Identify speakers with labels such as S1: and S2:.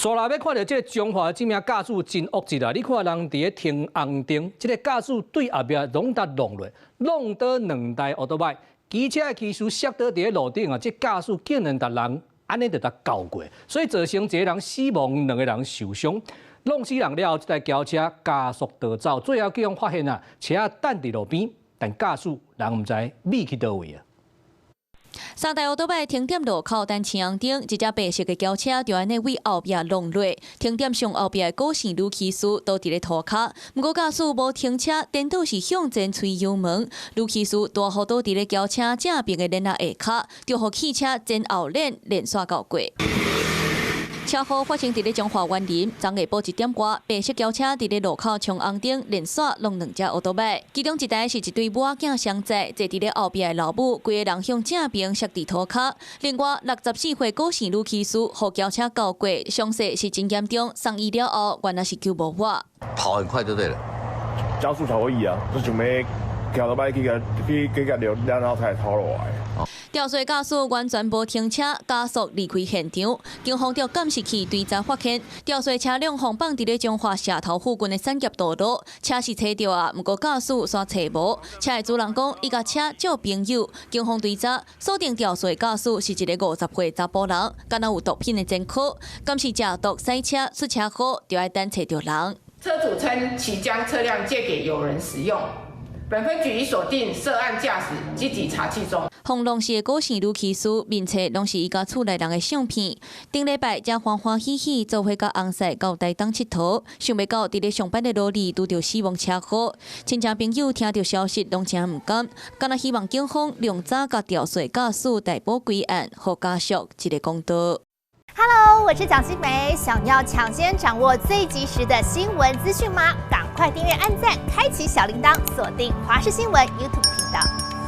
S1: 所以要看到这个中华这名驾驶真恶质啊！你看人伫咧停红灯，这个驾驶对后壁弄到落，弄到2台奥多摆，骑车的骑士摔倒伫咧路顶啊！这驾驶竟然把人安尼就甲搞过，所以造成一个人死亡，2个人受伤。弄死人了后，这台轿车加速逃走，最后警方发现啊，车等伫路边，但驾驶人唔知秘去倒位啊。
S2: 3台奥多摆停点路口等青红灯，一只白色的轿车就安尼为后壁弄落，停点上后壁的高姓女骑士倒伫咧涂骹，不过驾驶无停车，颠倒是向前吹油门，女骑士大幅倒伫咧轿车正边的轮仔下骹，就互汽车前后连刷到过。 车祸发生伫咧中华园林，昨下晡1点外，白色轿车伫咧路口冲红灯连刷弄2只奥多摆，其中一台是一对母仔囝相载，坐伫咧后壁的老母，规个人向正边摔伫涂骹。另外，64岁高姓女骑士互轿车搞过，伤势是真严重，送医了后原来是救无活。
S3: 跑很快就对了，
S4: 加速才会易啊，就想要桥头摆去甲了，然后才逃落来。
S2: 吊水驾驶完全无停车，加速离开现场。警方着监视器追查发现，吊水车辆放放伫咧中华社头附近的产业道路，车是找到啊，不过驾驶煞找无。车的主人讲，伊甲车借朋友。警方追查锁定吊水驾驶是一个50岁查甫人，敢若有毒品的前科，敢是食毒驶车出车祸，就要等找到人。
S5: 车主称其将车辆借给友人使用。 本分局已锁定涉案驾驶，积极查缉中。
S2: 轰隆是高姓女骑士，面册拢是伊家厝内人的相片。顶礼拜才欢欢喜喜做伙甲翁婿到台东佚佗，想袂到伫咧上班的路里拄着死亡车祸。亲戚朋友听到消息拢真毋甘，敢若希望警方量早甲吊水驾驶逮捕归案，互家属一个公道。
S6: Hello， 我是蒋欣梅。想要抢先掌握最及时的新闻资讯吗？赶快订阅、按赞、开启小铃铛，锁定华视新闻 YouTube 频道。